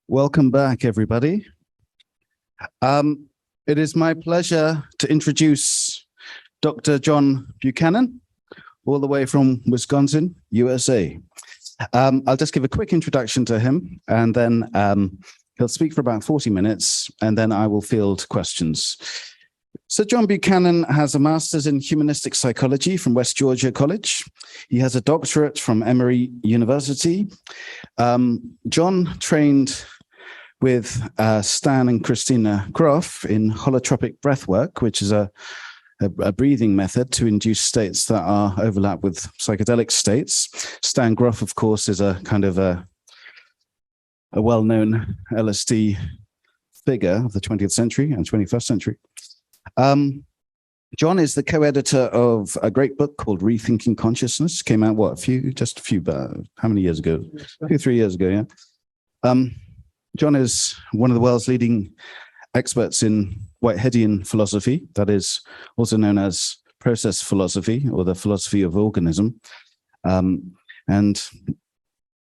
Welcome back, everybody. It is my pleasure to introduce Dr. John Buchanan, all the way from Wisconsin, USA. I'll just give a quick introduction to him, and then he'll speak for about 40 minutes, and then I will field questions. So John Buchanan has a master's in humanistic psychology from West Georgia College. He has a doctorate from Emory University. John trained with Stan and Christina Grof in Holotropic Breathwork, which is a breathing method to induce states that are overlap with psychedelic states. Stan Grof, of course, is a kind of a well-known LSD figure of the 20th century and 21st century. John is the co-editor of a great book called Rethinking Consciousness. Came out, how many years ago? 2-3 years ago, yeah. John is one of the world's leading experts in Whiteheadian philosophy, that is also known as process philosophy or the philosophy of organism, and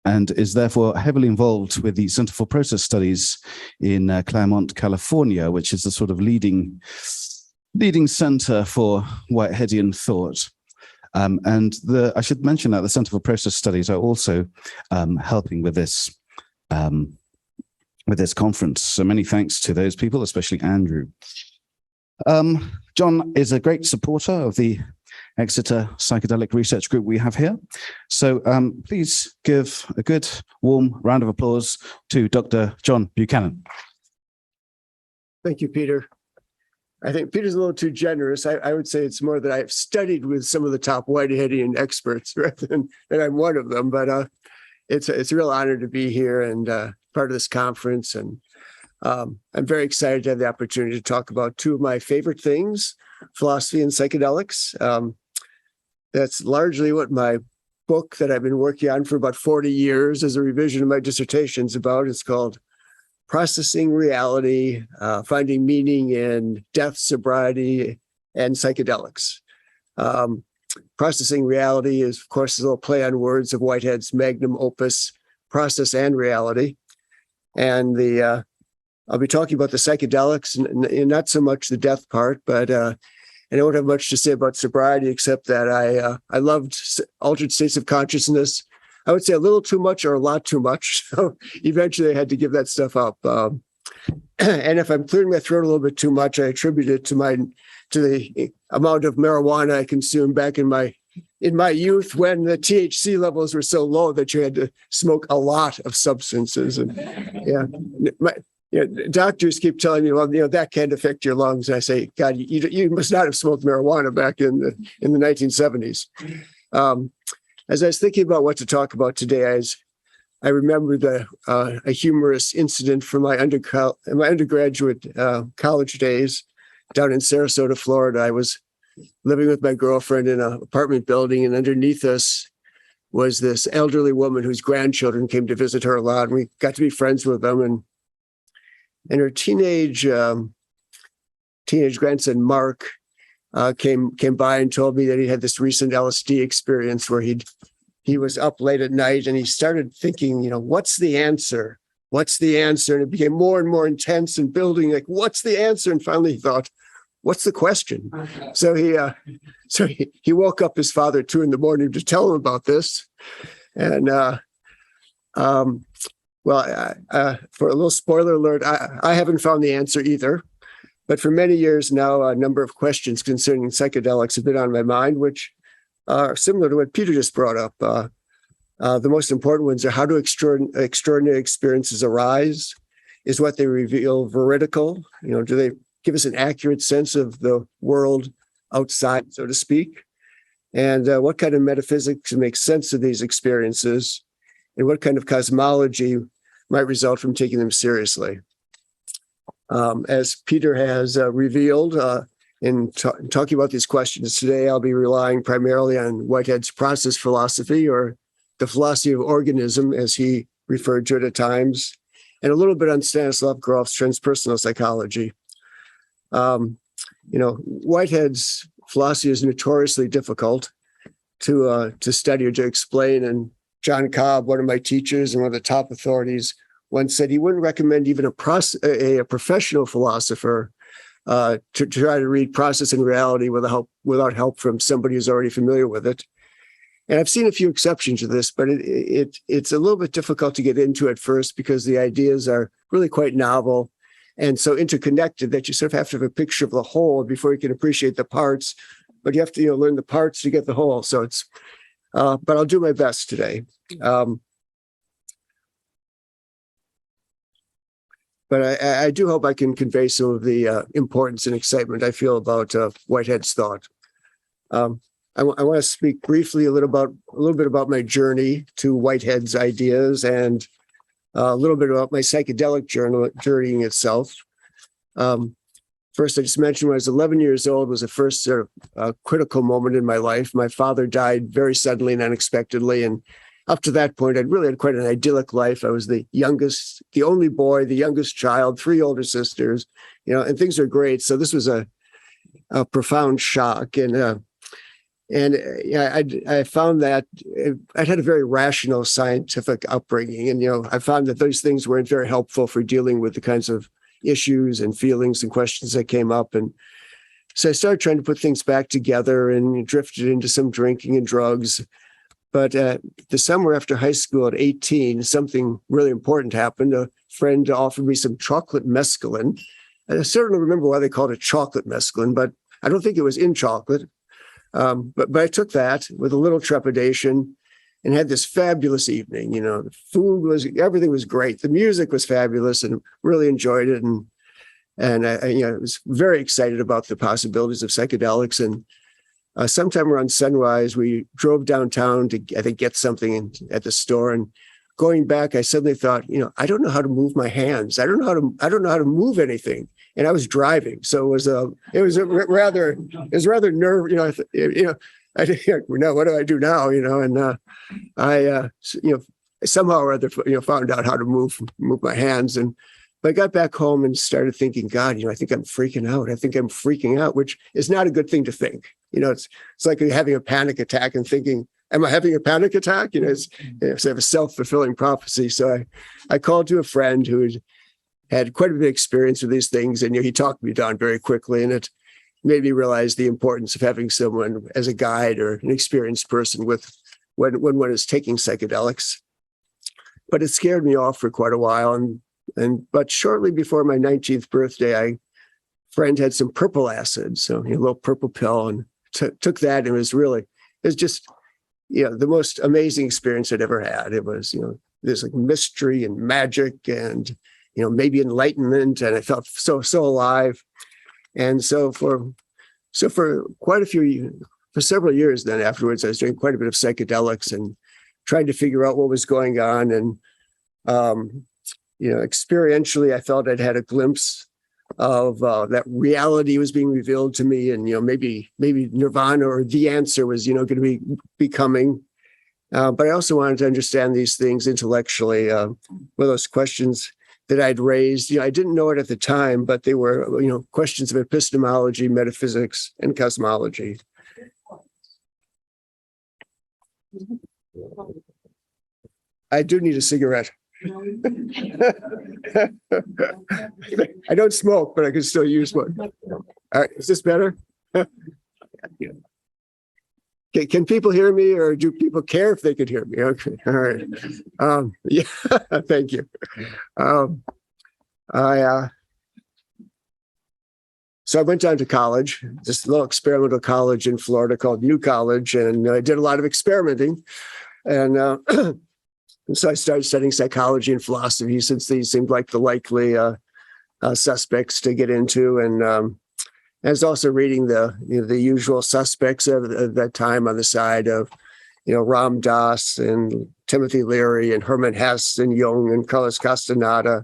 is therefore heavily involved with the Center for Process Studies in Claremont, California, which is the sort of leading center for Whiteheadian thought. I should mention that the Center for Process Studies are also helping with this conference. So many thanks to those people, especially Andrew. John is a great supporter of the Exeter Psychedelic Research Group we have here. So please give a good, warm round of applause to Dr. John Buchanan. Thank you, Peter. I think Peter's a little too generous. I would say it's more that I've studied with some of the top Whiteheadian experts rather than I'm one of them, but it's a real honor to be here and part of this conference. And I'm very excited to have the opportunity to talk about two of my favorite things, philosophy and psychedelics. That's largely what my book that I've been working on for about 40 years as a revision of my dissertation is about. It's called Processing Reality, Finding Meaning in Death, Sobriety, and Psychedelics. Processing Reality is, of course, a little play on words of Whitehead's magnum opus, Process and Reality. And I'll be talking about the psychedelics and not so much the death part, but I don't have much to say about sobriety, except that I loved altered states of consciousness. I would say a little too much or a lot too much. So eventually I had to give that stuff up. And if I'm clearing my throat a little bit too much, I attribute it to the amount of marijuana I consumed back in my youth when the THC levels were so low that you had to smoke a lot of substances. And doctors keep telling me, well, that can't affect your lungs. And I say, God, you must not have smoked marijuana back in the 1970s. As I was thinking about what to talk about today, I remembered a humorous incident from my undergraduate college days down in Sarasota, Florida. I was living with my girlfriend in an apartment building, and underneath us was this elderly woman whose grandchildren came to visit her a lot, and we got to be friends with them. And her teenage grandson, Mark, came by and told me that he had this recent LSD experience where he was up late at night and he started thinking, what's the answer? What's the answer? And it became more and more intense and building, like, what's the answer? And finally he thought, what's the question? So he woke up his father at 2 a.m. to tell him about this. And for a little spoiler alert, I haven't found the answer either. But for many years now, a number of questions concerning psychedelics have been on my mind, which are similar to what Peter just brought up. The most important ones are, how do extraordinary experiences arise? Is what they reveal veridical? Do they give us an accurate sense of the world outside, so to speak? And what kind of metaphysics makes sense of these experiences? And what kind of cosmology might result from taking them seriously? As Peter has revealed in talking about these questions today, I'll be relying primarily on Whitehead's process philosophy, or the philosophy of organism, as he referred to it at times, and a little bit on Stanislav Grof's transpersonal psychology. Whitehead's philosophy is notoriously difficult to study or to explain. And John Cobb, one of my teachers and one of the top authorities, once said he wouldn't recommend even a professional philosopher to try to read Process and Reality without help from somebody who's already familiar with it. And I've seen a few exceptions to this, but it's a little bit difficult to get into at first because the ideas are really quite novel and so interconnected that you sort of have to have a picture of the whole before you can appreciate the parts. But you have to learn the parts to get the whole. So it's, but I'll do my best today. But I do hope I can convey some of the importance and excitement I feel about Whitehead's thought. I want to speak briefly a little bit about my journey to Whitehead's ideas and a little bit about my psychedelic journey itself. First, I just mentioned when I was 11 years old was the first sort of critical moment in my life. My father died very suddenly and unexpectedly, and up to that point, I'd really had quite an idyllic life. I was the youngest, the only boy, the youngest child, 3 older sisters, and things are great. So this was a profound shock, and I found that I'd had a very rational scientific upbringing, and I found that those things weren't very helpful for dealing with the kinds of issues and feelings and questions that came up. And so I started trying to put things back together and drifted into some drinking and drugs. But the summer after high school at 18, something really important happened. A friend offered me some chocolate mescaline. And I certainly remember why they called it chocolate mescaline, but I don't think it was in chocolate. But I took that with a little trepidation and had this fabulous evening. The food everything was great. The music was fabulous and really enjoyed it. And I was very excited about the possibilities of psychedelics. And sometime around sunrise, we drove downtown to, I think, get something at the store. And going back, I suddenly thought, I don't know how to move my hands. I don't know how to move anything. And I was driving, so it was rather nerve. I didn't know what do I do now? And I somehow or other found out how to move my hands. And but I got back home and started thinking, God, I think I'm freaking out. I think I'm freaking out, which is not a good thing to think. It's like having a panic attack and thinking, am I having a panic attack? It's a self-fulfilling prophecy. So I called to a friend who had quite a bit of experience with these things, and he talked me down very quickly, and it made me realize the importance of having someone as a guide or an experienced person with when one is taking psychedelics. But it scared me off for quite a while, but shortly before my 19th birthday, a friend had some purple acid, so a little purple pill, and took that, and it was just the most amazing experience I'd ever had. It was there's like mystery and magic and maybe enlightenment, and I felt so alive. And so for several years then afterwards, I was doing quite a bit of psychedelics and trying to figure out what was going on. And experientially, I felt I'd had a glimpse of that reality was being revealed to me, and maybe nirvana or the answer was going to be coming. But I also wanted to understand these things intellectually. One of those questions that I'd raised, I didn't know it at the time, but they were, questions of epistemology, metaphysics, and cosmology. I do need a cigarette. I don't smoke, but I can still use one. All right, is this better? Can people hear me, or do people care if they could hear me? Okay, all right. Yeah, thank you. So I went down to college, this little experimental college in Florida called New College, and I did a lot of experimenting. And so I started studying psychology and philosophy, since these seemed like the likely suspects to get into. And I was also reading the usual suspects of that time on the side of, Ram Dass and Timothy Leary and Hermann Hesse and Jung and Carlos Castaneda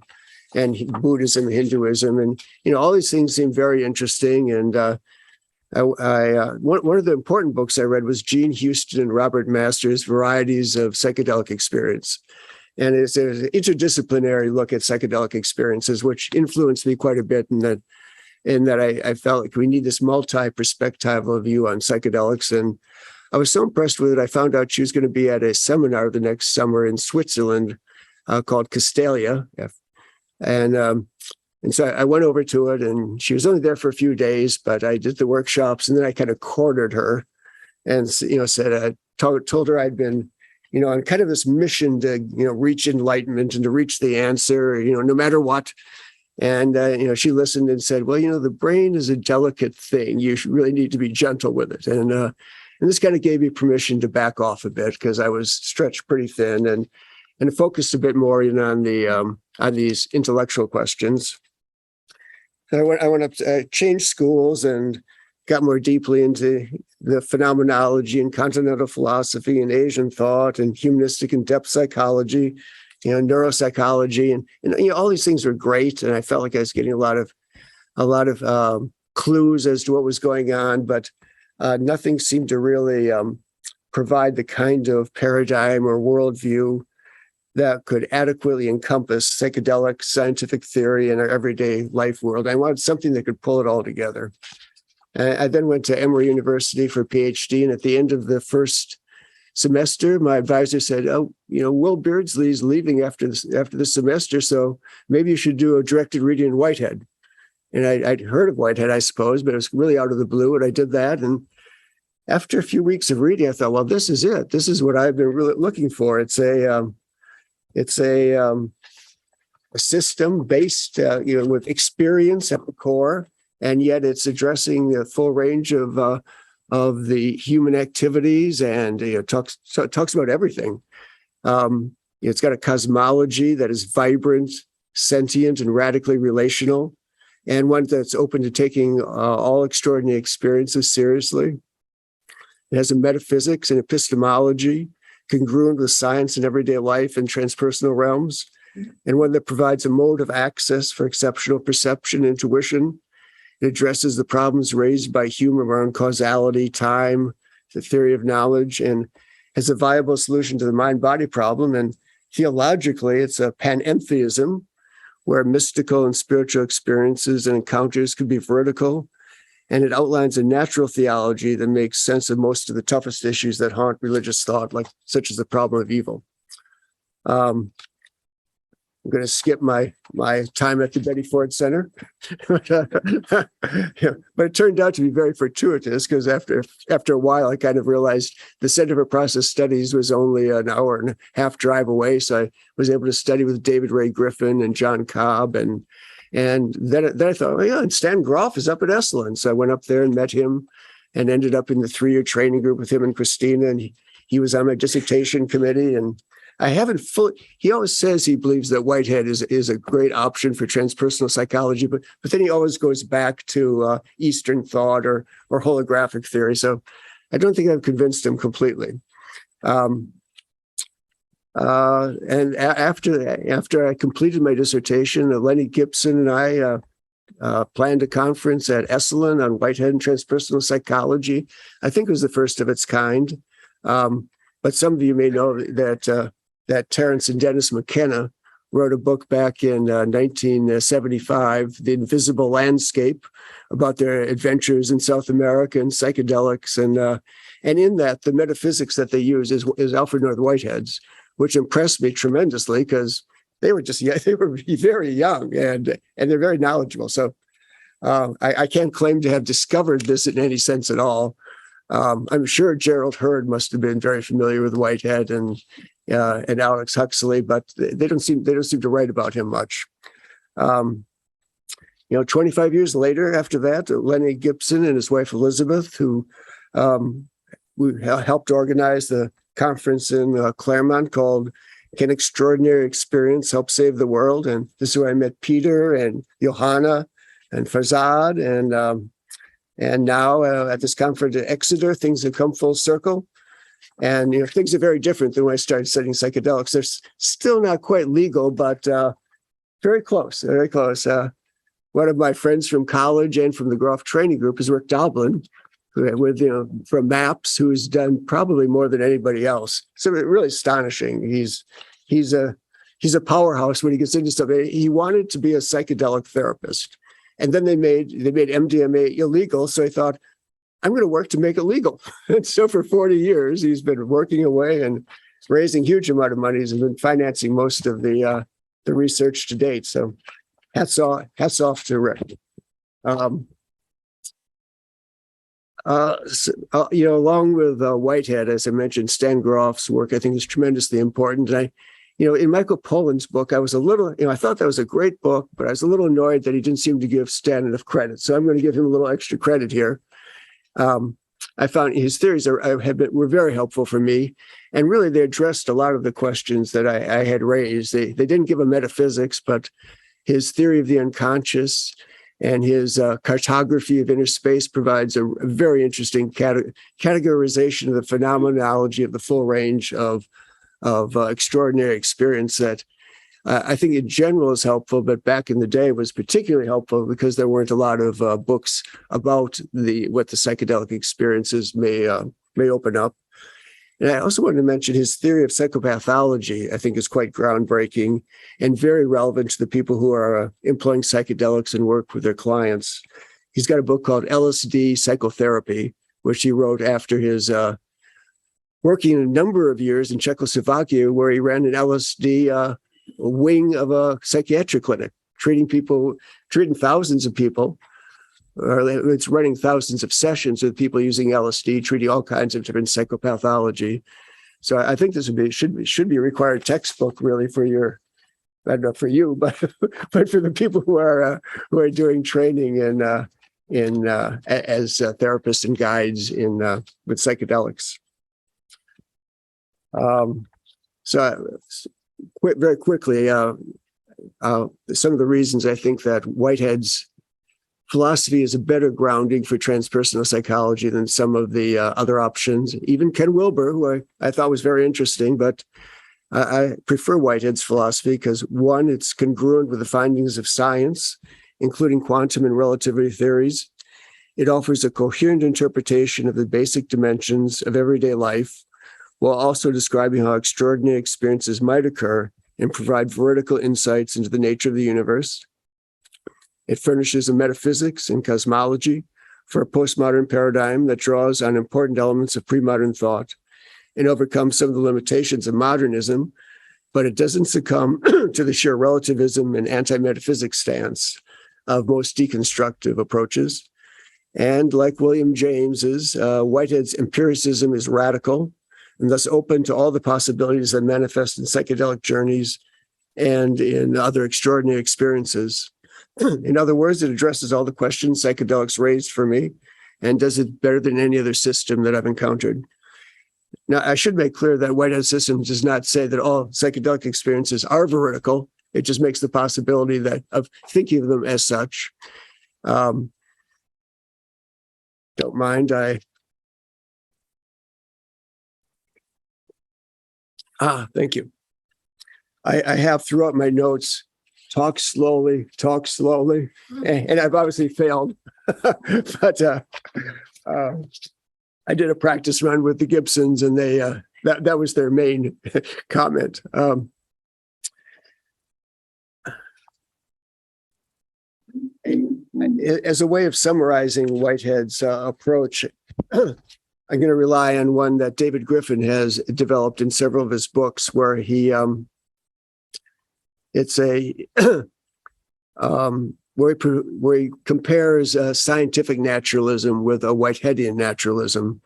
and Buddhism, Hinduism, and all these things seemed very interesting. And one of the important books I read was Gene Houston and Robert Masters' Varieties of Psychedelic Experience. And it's an interdisciplinary look at psychedelic experiences, which influenced me quite a bit in that I felt like we need this multi-perspectival view on psychedelics. And I was so impressed with it, I found out she was going to be at a seminar the next summer in Switzerland called Castalia. And so I went over to it, and she was only there for a few days, but I did the workshops, and then I kind of cornered her and, said, told her I'd been, on kind of this mission to, reach enlightenment and to reach the answer, no matter what. And, she listened and said, well, the brain is a delicate thing. You really need to be gentle with it. And this kind of gave me permission to back off a bit, because I was stretched pretty thin and focused a bit more on these intellectual questions. And I went up to changed schools and got more deeply into the phenomenology and continental philosophy and Asian thought and humanistic and depth psychology, neuropsychology, and all these things were great. And I felt like I was getting a lot of clues as to what was going on, but nothing seemed to really provide the kind of paradigm or worldview that could adequately encompass psychedelic scientific theory in our everyday life world. I wanted something that could pull it all together. I then went to Emory University for a PhD, and at the end of the first semester, my advisor said, Will Beardsley's leaving after the semester, so maybe you should do a directed reading in Whitehead. And I'd heard of Whitehead, I suppose, but it was really out of the blue, and I did that. And after a few weeks of reading, I thought, well, this is it. This is what I've been really looking for. It's a system based, with experience at the core, and yet it's addressing the full range of the human activities, and talks about everything. It's got a cosmology that is vibrant, sentient, and radically relational, and one that's open to taking all extraordinary experiences seriously. It has a metaphysics and epistemology congruent with science and everyday life and transpersonal realms, and one that provides a mode of access for exceptional perception and intuition. It addresses the problems raised by human around causality, time, the theory of knowledge, and has a viable solution to the mind-body problem. And theologically, it's a panentheism, where mystical and spiritual experiences and encounters could be vertical. And it outlines a natural theology that makes sense of most of the toughest issues that haunt religious thought, such as the problem of evil. I'm going to skip my time at the Betty Ford Center, but it turned out to be very fortuitous, because after a while, I kind of realized the Center for Process Studies was only an hour and a half drive away. So I was able to study with David Ray Griffin and John Cobb, and then I thought, and Stan Grof is up at Esalen. So I went up there and met him, and ended up in the 3-year training group with him and Christina, and he was on my dissertation committee. And I haven't he always says he believes that Whitehead is a great option for transpersonal psychology, but then he always goes back to Eastern thought or holographic theory. So I don't think I've convinced him completely. And after I completed my dissertation, Lenny Gibson and I planned a conference at Esalen on Whitehead and transpersonal psychology. I think it was the first of its kind. But some of you may know that Terence and Dennis McKenna wrote a book back in 1975, The Invisible Landscape, about their adventures in South America and psychedelics. And in that, the metaphysics that they use is Alfred North Whitehead's, which impressed me tremendously, because they were very young and they're very knowledgeable. So I can't claim to have discovered this in any sense at all. I'm sure Gerald Hurd must have been very familiar with Whitehead and Alex Huxley, but they don't seem to write about him much. 25 years later, after that, Lenny Gibson and his wife Elizabeth, who helped organize the conference in Claremont called "Can Extraordinary Experience Help Save the World?" And this is where I met Peter and Johanna and Farzad, and now at this conference at Exeter, things have come full circle. And things are very different than when I started studying psychedelics. They're still not quite legal, but very close, very close. One of my friends from college and from the Groff training group is Rick Doblin, from MAPS, who's done probably more than anybody else. So really astonishing. He's a powerhouse when he gets into stuff. He wanted to be a psychedelic therapist, and then they made MDMA illegal. So I thought, I'm going to work to make it legal. And so for 40 years, he's been working away, and raising huge amount of money and been financing most of the research to date. So hats off to Rick. Along with Whitehead, as I mentioned, Stan Grof's work, I think, is tremendously important. And in Michael Pollan's book, I was a little, I thought that was a great book, but I was a little annoyed that he didn't seem to give Stan enough credit. So I'm going to give him a little extra credit here. I found his theories were very helpful for me. And really, they addressed a lot of the questions that I had raised. They didn't give a metaphysics, but his theory of the unconscious and his cartography of inner space provides a very interesting categorization of the phenomenology of the full range of extraordinary experience that I think in general is helpful, but back in the day was particularly helpful because there weren't a lot of books about what the psychedelic experiences may open up. And I also wanted to mention his theory of psychopathology, I think, is quite groundbreaking and very relevant to the people who are employing psychedelics and work with their clients. He's got a book called LSD Psychotherapy, which he wrote after his working a number of years in Czechoslovakia, where he ran an LSD wing of a psychiatric clinic, treating thousands of people. It's running thousands of sessions with people using LSD, treating all kinds of different psychopathology. So I think this should be a required textbook, really, for I don't know for you, but for the people who are doing training as therapists and guides with psychedelics. Very quickly, some of the reasons I think that Whitehead's philosophy is a better grounding for transpersonal psychology than some of the other options. Even Ken Wilber, who I thought was very interesting, but I prefer Whitehead's philosophy because, one, it's congruent with the findings of science, including quantum and relativity theories. It offers a coherent interpretation of the basic dimensions of everyday life, while also describing how extraordinary experiences might occur and provide vertical insights into the nature of the universe. It furnishes a metaphysics and cosmology for a postmodern paradigm that draws on important elements of pre-modern thought and overcomes some of the limitations of modernism, but it doesn't succumb to the sheer relativism and anti-metaphysics stance of most deconstructive approaches. And like William James's, Whitehead's empiricism is radical and thus open to all the possibilities that manifest in psychedelic journeys and in other extraordinary experiences. In other words, it addresses all the questions psychedelics raised for me and does it better than any other system that I've encountered. Now, I should make clear that Whitehead's system does not say that all psychedelic experiences are veridical. It just makes the possibility of thinking of them as such. Don't mind, thank you. I have throughout my notes, talk slowly, and I've obviously failed, but I did a practice run with the Gibsons, and they that was their main comment. As a way of summarizing Whitehead's approach, I'm going to rely on one that David Griffin has developed in several of his books, where he where he compares scientific naturalism with a Whiteheadian naturalism,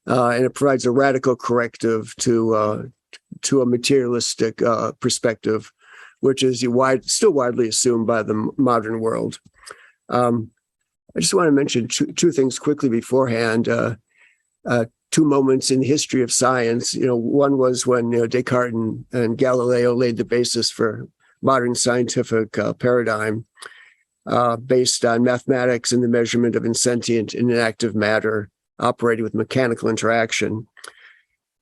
and it provides a radical corrective to a materialistic perspective, which is still widely assumed by the modern world. I just want to mention two things quickly beforehand. Two moments in the history of science. One was when Descartes and Galileo laid the basis for modern scientific paradigm based on mathematics and the measurement of insentient and inactive matter operating with mechanical interaction.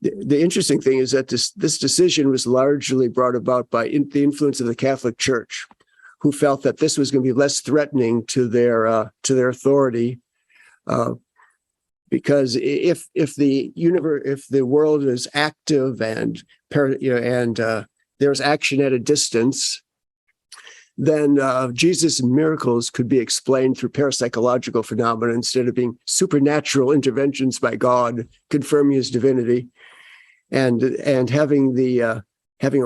The interesting thing is that this decision was largely brought about by the influence of the Catholic Church, who felt that this was going to be less threatening to their authority, because if the world is active and there's action at a distance, then Jesus' miracles could be explained through parapsychological phenomena instead of being supernatural interventions by God confirming his divinity. and having a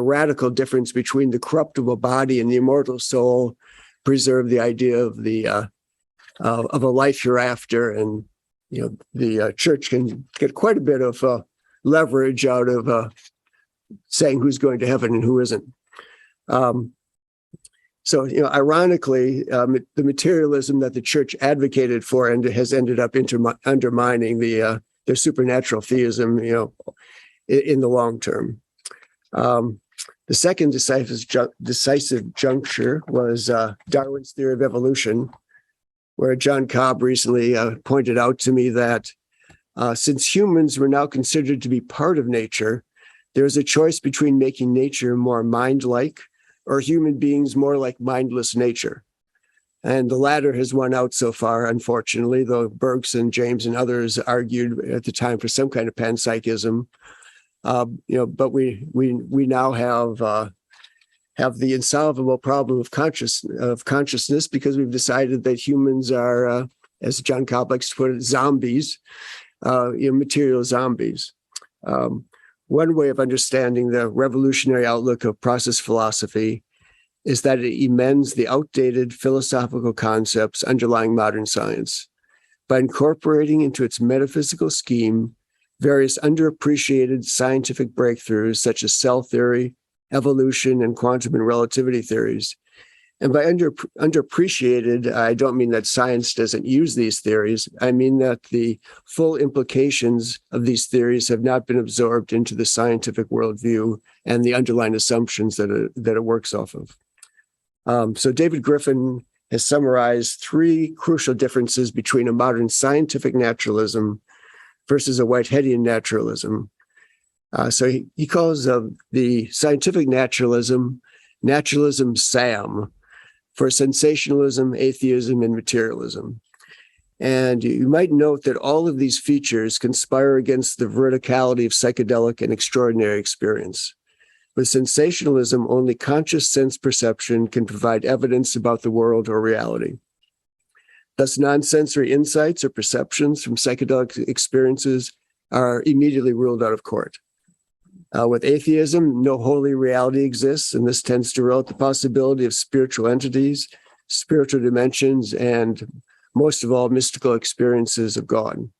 radical difference between the corruptible body and the immortal soul preserve the idea of a life hereafter. And the church can get quite a bit of leverage out of saying who's going to heaven and who isn't. So, ironically, the materialism that the church advocated for and has ended up undermining their supernatural theism, in the long term. The second decisive juncture was Darwin's theory of evolution, where John Cobb recently pointed out to me that since humans were now considered to be part of nature, there is a choice between making nature more mind-like or human beings more like mindless nature. And the latter has won out so far, unfortunately, though Bergson, James, and others argued at the time for some kind of panpsychism. But we now have the insolvable problem of consciousness because we've decided that humans are, as John Cobb likes to put it, zombies, material zombies. One way of understanding the revolutionary outlook of process philosophy is that it amends the outdated philosophical concepts underlying modern science by incorporating into its metaphysical scheme various underappreciated scientific breakthroughs such as cell theory, evolution, and quantum and relativity theories. And by underappreciated, I don't mean that science doesn't use these theories. I mean that the full implications of these theories have not been absorbed into the scientific worldview and the underlying assumptions that it works off of. So David Griffin has summarized three crucial differences between a modern scientific naturalism versus a Whiteheadian naturalism. So he calls the scientific naturalism SAM, for sensationalism, atheism, and materialism. And you might note that all of these features conspire against the verticality of psychedelic and extraordinary experience. With sensationalism, only conscious sense perception can provide evidence about the world or reality. Thus, non-sensory insights or perceptions from psychedelic experiences are immediately ruled out of court. With atheism, no holy reality exists, and this tends to rule out the possibility of spiritual entities, spiritual dimensions, and most of all, mystical experiences of God.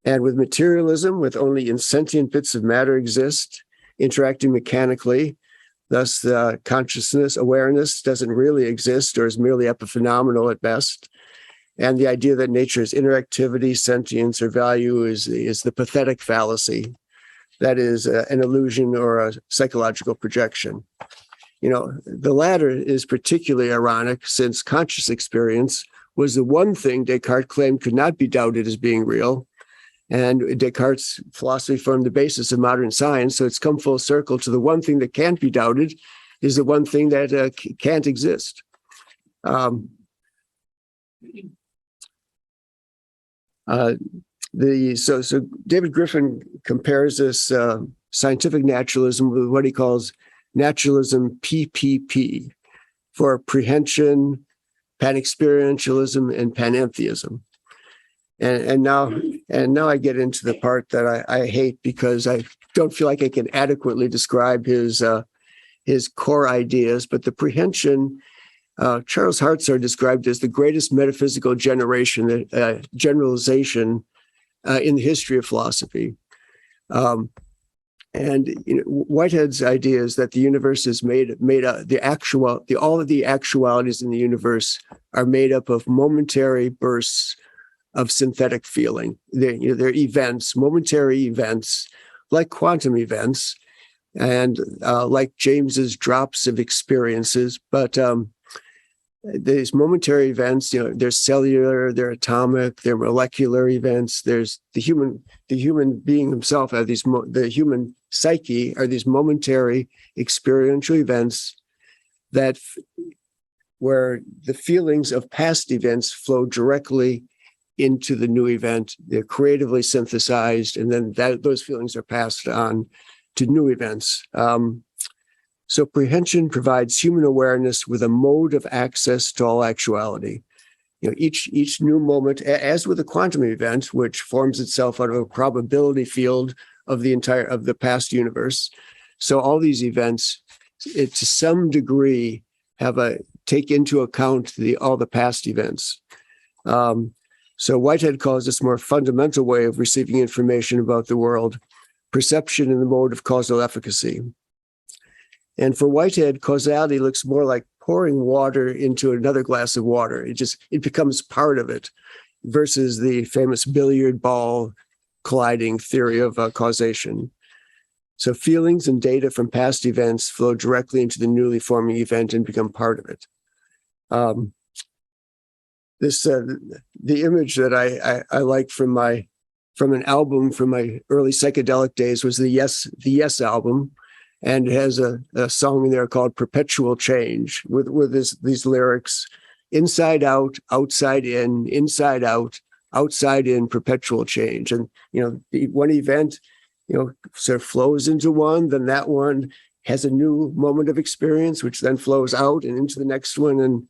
And with materialism, with only insentient bits of matter exist, interacting mechanically, thus consciousness, awareness doesn't really exist or is merely epiphenomenal at best. And the idea that nature's interactivity, sentience, or value is the pathetic fallacy. That is an illusion or a psychological projection. The latter is particularly ironic since conscious experience was the one thing Descartes claimed could not be doubted as being real. And Descartes' philosophy formed the basis of modern science. So it's come full circle to the one thing that can't be doubted is the one thing that can't exist. So David Griffin compares this scientific naturalism with what he calls naturalism PPP, for apprehension, pan-experientialism, and panentheism. And now I get into the part that I hate because I don't feel like I can adequately describe his core ideas. But the prehension, Charles Hartzar described as the greatest metaphysical generalization in the history of philosophy. And Whitehead's idea is that the universe is made up, all of the actualities in the universe are made up of momentary bursts of synthetic feeling. They're events, momentary events, like quantum events, and like James's drops of experiences. But these momentary events, they're cellular, they're atomic, they're molecular events. There's the human being himself, the human psyche are these momentary experiential events where the feelings of past events flow directly into the new event. They're creatively synthesized, and then those feelings are passed on to new events. So prehension provides human awareness with a mode of access to all actuality. Each new moment, as with a quantum event, which forms itself out of a probability field of the past universe. So all these events, to some degree, take into account all the past events. So Whitehead calls this more fundamental way of receiving information about the world, perception in the mode of causal efficacy. And for Whitehead, causality looks more like pouring water into another glass of water. It becomes part of it, versus the famous billiard ball colliding theory of causation. So feelings and data from past events flow directly into the newly forming event and become part of it. The image that I like from an album from my early psychedelic days was the Yes album, and it has a song in there called "Perpetual Change" with these lyrics: inside out, outside in, inside out, outside in, perpetual change. And the one event sort of flows into one, then that one has a new moment of experience, which then flows out and into the next one. And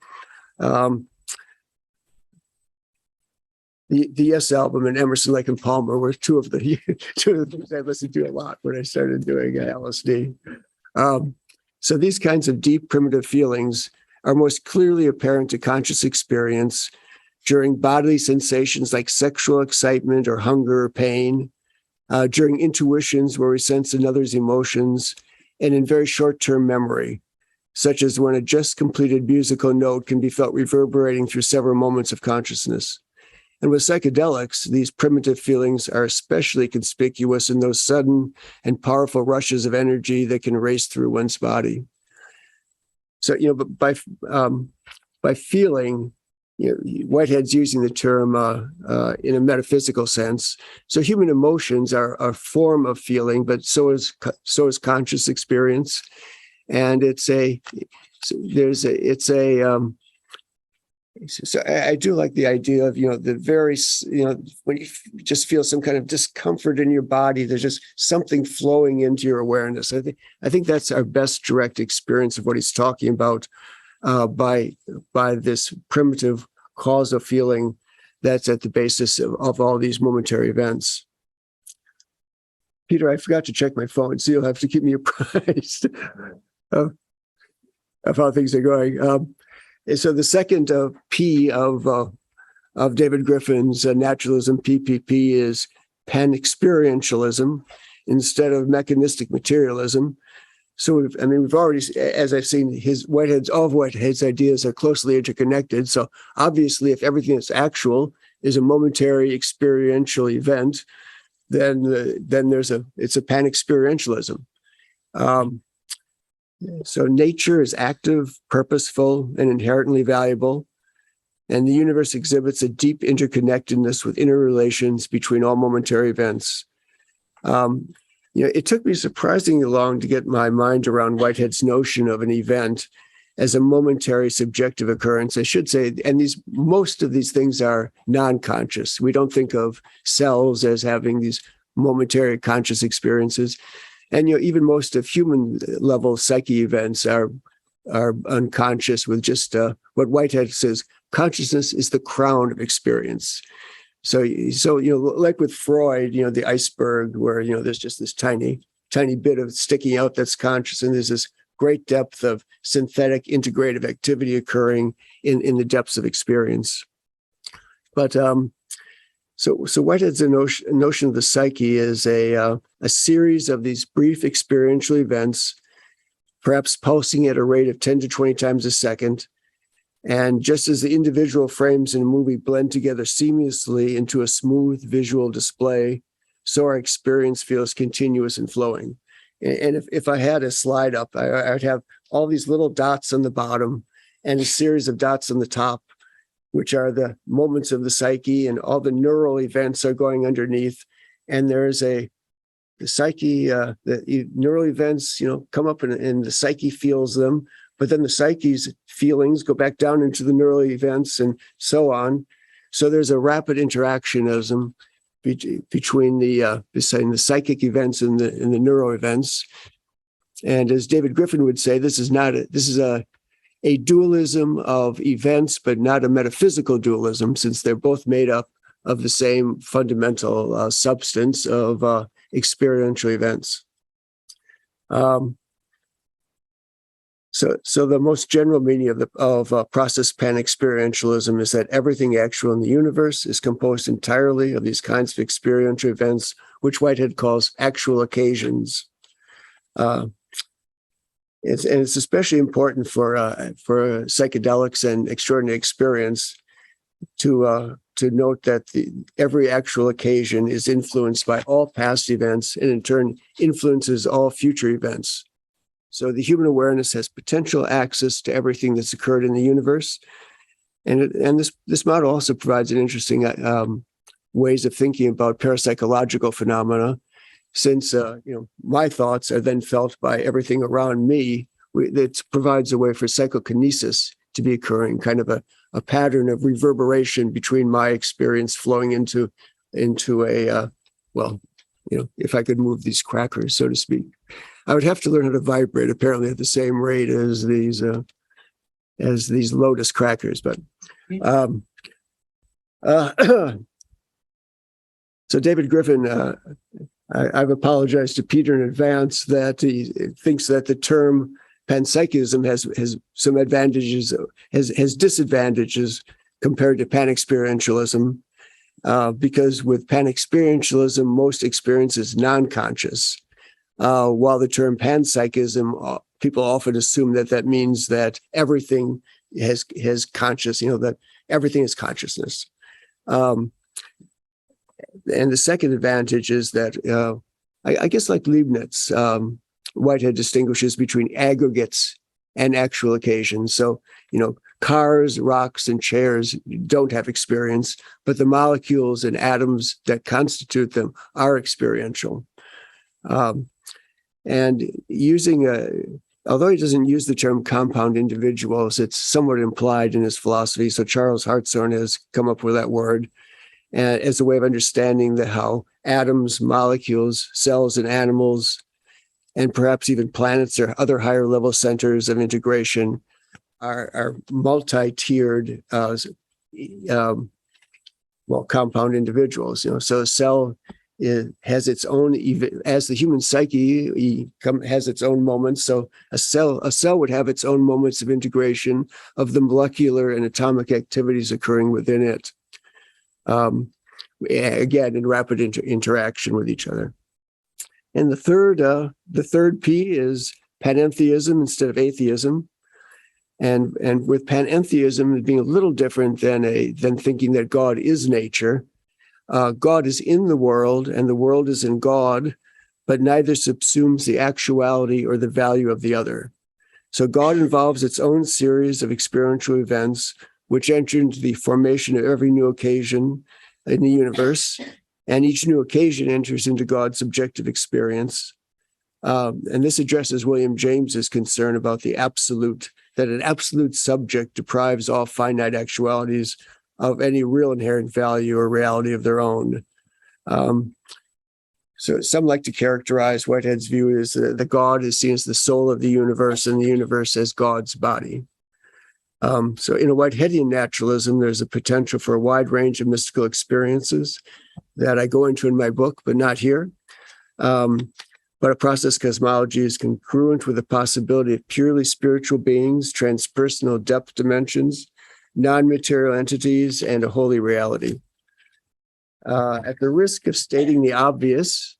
the Yes album and Emerson, Lake and Palmer were two of the things I listened to a lot when I started doing LSD. So these kinds of deep primitive feelings are most clearly apparent to conscious experience during bodily sensations like sexual excitement or hunger or pain, during intuitions where we sense another's emotions, and in very short-term memory, such as when a just completed musical note can be felt reverberating through several moments of consciousness. And with psychedelics, these primitive feelings are especially conspicuous in those sudden and powerful rushes of energy that can race through one's body. So, but by feeling, Whitehead's using the term in a metaphysical sense. So human emotions are a form of feeling, but so is conscious experience. And so I do like the idea of, when you just feel some kind of discomfort in your body, there's just something flowing into your awareness. I think that's our best direct experience of what he's talking about by this primitive causal feeling that's at the basis of all these momentary events. Peter, I forgot to check my phone, so you'll have to keep me apprised of how things are going. So the second P of David Griffin's naturalism, PPP, is pan-experientialism instead of mechanistic materialism. So we've already, as I've seen, all of Whitehead's ideas are closely interconnected. So obviously, if everything that's actual is a momentary experiential event, then it's a pan-experientialism. So nature is active, purposeful, and inherently valuable. And the universe exhibits a deep interconnectedness with interrelations between all momentary events. It took me surprisingly long to get my mind around Whitehead's notion of an event as a momentary subjective occurrence. I should say, and most of these things are non-conscious. We don't think of cells as having these momentary conscious experiences. And even most of human level psyche events are unconscious, with just what Whitehead says, consciousness is the crown of experience. So like with Freud, the iceberg, where there's just this tiny bit of sticking out that's conscious, and there's this great depth of synthetic integrative activity occurring in the depths of experience. But So Whitehead's notion of the psyche is a series of these brief experiential events, perhaps pulsing at a rate of 10 to 20 times a second. And just as the individual frames in a movie blend together seamlessly into a smooth visual display, so our experience feels continuous and flowing. And if I had a slide up, I would have all these little dots on the bottom and a series of dots on the top, which are the moments of the psyche, and all the neural events are going underneath. And there's the psyche, the neural events, come up and the psyche feels them, but then the psyche's feelings go back down into the neural events and so on. So there's a rapid interactionism between the psychic events and the neural events. And as David Griffin would say, this is a dualism of events, but not a metaphysical dualism, since they're both made up of the same fundamental substance of experiential events. So the most general meaning of process pan-experientialism is that everything actual in the universe is composed entirely of these kinds of experiential events, which Whitehead calls actual occasions. It's especially important for psychedelics and extraordinary experience to note that every actual occasion is influenced by all past events and in turn influences all future events. So the human awareness has potential access to everything that's occurred in the universe. And this model also provides an interesting ways of thinking about parapsychological phenomena, since my thoughts are then felt by everything around me. It provides a way for psychokinesis to be occurring, kind of a pattern of reverberation between my experience flowing into a if I could move these crackers, so to speak, I would have to learn how to vibrate apparently at the same rate as these Lotus crackers. But so David Griffin, I've apologized to Peter in advance that he thinks that the term panpsychism has some advantages, has disadvantages compared to pan-experientialism, because with pan-experientialism, most experience is non-conscious, while the term panpsychism, people often assume that means that everything has conscious, that everything is consciousness. And the second advantage is that, I guess like Leibniz, Whitehead distinguishes between aggregates and actual occasions. So, cars, rocks, and chairs don't have experience, but the molecules and atoms that constitute them are experiential. And although he doesn't use the term compound individuals, it's somewhat implied in his philosophy. So Charles Hartshorne has come up with that word as a way of understanding how atoms, molecules, cells, and animals, and perhaps even planets or other higher level centers of integration are multi-tiered, compound individuals. So a cell has its own, as the human psyche has its own moments. So a cell would have its own moments of integration of the molecular and atomic activities occurring within it. Again, in rapid interaction with each other. And the third P is panentheism instead of atheism. And with panentheism being a little different than thinking that God is nature. God is in the world and the world is in God, but neither subsumes the actuality or the value of the other. So God involves its own series of experiential events, which enter into the formation of every new occasion in the universe, and each new occasion enters into God's subjective experience. And this addresses William James's concern about that an absolute subject deprives all finite actualities of any real inherent value or reality of their own. So some like to characterize Whitehead's view as that God is seen as the soul of the universe and the universe as God's body. So in a Whiteheadian naturalism, there's a potential for a wide range of mystical experiences that I go into in my book, but not here. But a process cosmology is congruent with the possibility of purely spiritual beings, transpersonal depth dimensions, non-material entities, and a holy reality. At the risk of stating the obvious,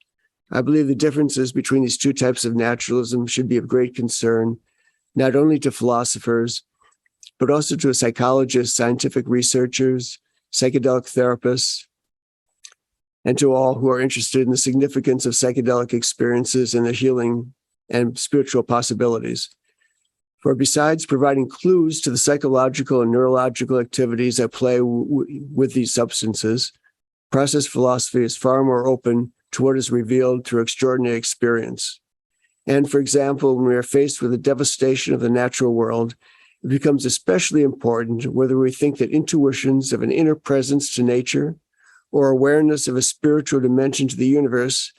I believe the differences between these two types of naturalism should be of great concern, not only to philosophers, but also to psychologists, scientific researchers, psychedelic therapists, and to all who are interested in the significance of psychedelic experiences and their healing and spiritual possibilities. For besides providing clues to the psychological and neurological activities at play with these substances, process philosophy is far more open to what is revealed through extraordinary experience. And for example, when we are faced with the devastation of the natural world, it becomes especially important whether we think that intuitions of an inner presence to nature or awareness of a spiritual dimension to the universe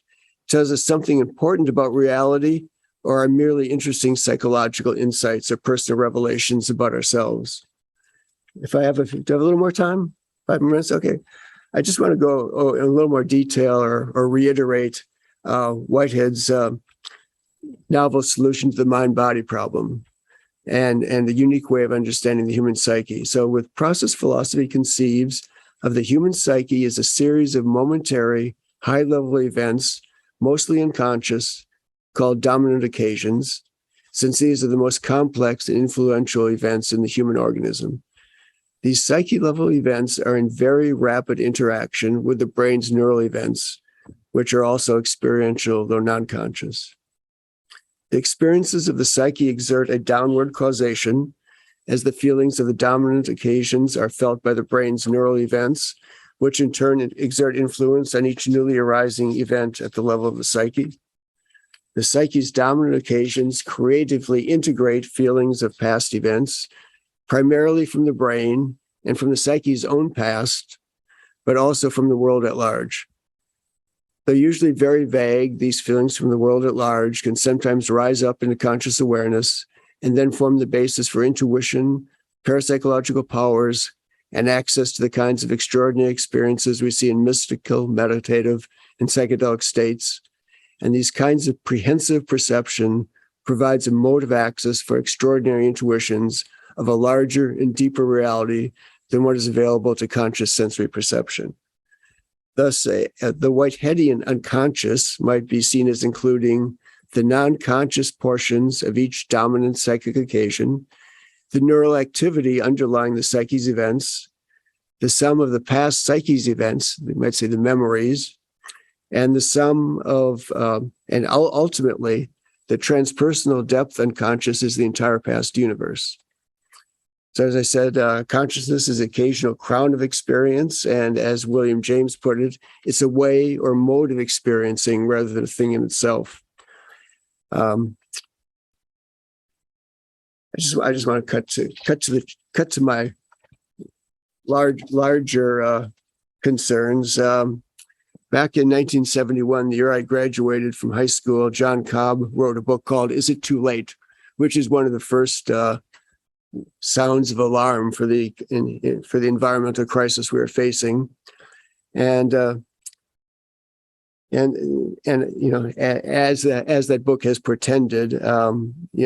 tells us something important about reality or are merely interesting psychological insights or personal revelations about ourselves. Do I have a little more time? 5 minutes? Okay. I just want to go in a little more detail or reiterate Whitehead's novel solution to the mind-body problem and the unique way of understanding the human psyche. So with process philosophy conceives of the human psyche as a series of momentary, high-level events, mostly unconscious, called dominant occasions, since these are the most complex and influential events in the human organism. These psyche-level events are in very rapid interaction with the brain's neural events, which are also experiential, though non-conscious. The experiences of the psyche exert a downward causation, as the feelings of the dominant occasions are felt by the brain's neural events, which in turn exert influence on each newly arising event at the level of the psyche. The psyche's dominant occasions creatively integrate feelings of past events, primarily from the brain and from the psyche's own past, but also from the world at large. Though usually very vague, these feelings from the world at large can sometimes rise up into conscious awareness and then form the basis for intuition, parapsychological powers, and access to the kinds of extraordinary experiences we see in mystical, meditative, and psychedelic states. And these kinds of prehensive perception provides a mode of access for extraordinary intuitions of a larger and deeper reality than what is available to conscious sensory perception. Thus, the Whiteheadian unconscious might be seen as including the non-conscious portions of each dominant psychic occasion, the neural activity underlying the psyche's events, the sum of the past psyche's events, we might say the memories, and the sum of, and ultimately, the transpersonal depth unconscious is the entire past universe. So as I said, consciousness is the occasional crown of experience, and as William James put it, it's a way or mode of experiencing rather than a thing in itself. I just want to cut to my larger concerns. Back in 1971, the year I graduated from high school, John Cobb wrote a book called "Is It Too Late?" which is one of the first sounds of alarm for the environmental crisis we were facing, and you know, as that book has portended, you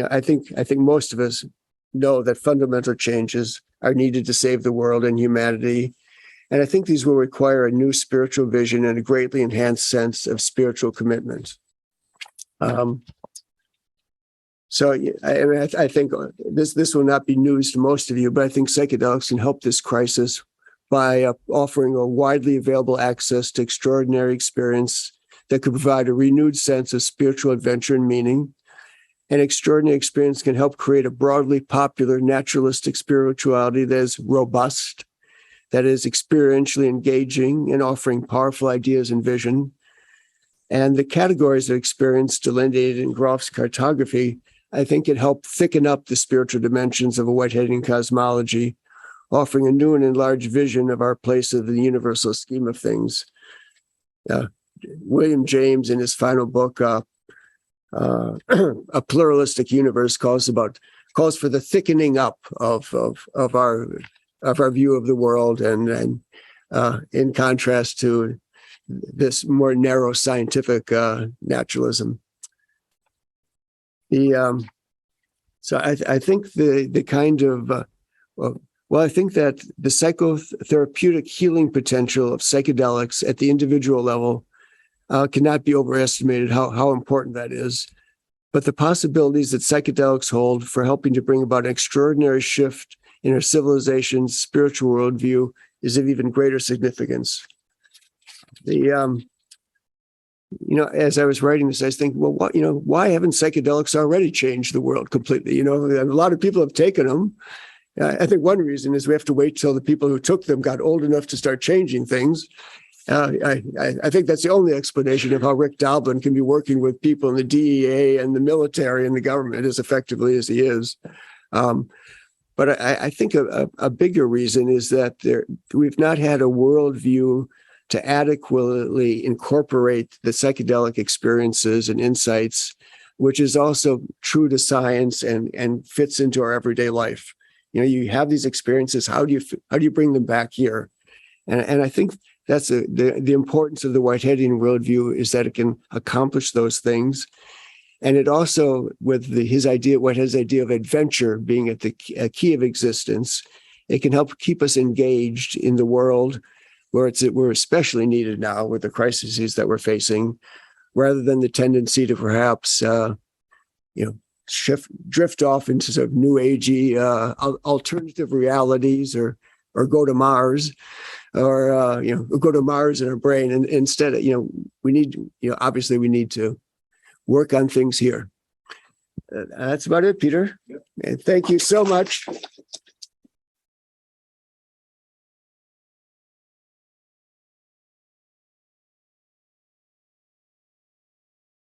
know, I think most of us know that fundamental changes are needed to save the world and humanity, and I think these will require a new spiritual vision and a greatly enhanced sense of spiritual commitment. So I think this will not be news to most of you, but I think psychedelics can help this crisis by offering a widely available access to extraordinary experience that could provide a renewed sense of spiritual adventure and meaning. An extraordinary experience can help create a broadly popular naturalistic spirituality that is robust, that is experientially engaging and offering powerful ideas and vision. And the categories of experience delineated in Groff's cartography, I think, it helped thicken up the spiritual dimensions of a Whiteheadian cosmology, offering a new and enlarged vision of our place in the universal scheme of things. William James, in his final book, A Pluralistic Universe, calls for the thickening up of our view of the world, and in contrast to this more narrow scientific naturalism. So I think the kind of I think that the psychotherapeutic healing potential of psychedelics at the individual level cannot be overestimated, how important that is. But the possibilities that psychedelics hold for helping to bring about an extraordinary shift in our civilization's spiritual worldview is of even greater significance. You know, as I was writing this, I was thinking, well, why haven't psychedelics already changed the world completely? You know, a lot of people have taken them. I think one reason is we have to wait till the people who took them got old enough to start changing things. I think that's the only explanation of how Rick Doblin can be working with people in the DEA and the military and the government as effectively as he is. But I think a bigger reason is that we've not had a worldview to adequately incorporate the psychedelic experiences and insights, which is also true to science and fits into our everyday life. You know, you have these experiences. How do you bring them back here? And I think That's the importance of the Whiteheadian worldview, is that it can accomplish those things. And it also, with Whitehead's idea of adventure being at the key of existence, it can help keep us engaged in the world where we're especially needed now with the crises that we're facing, rather than the tendency to perhaps, drift off into sort of new agey alternative realities, or go to Mars, or go to Mars in our brain. And instead, obviously we need to work on things here. That's about it, Peter. And thank you so much.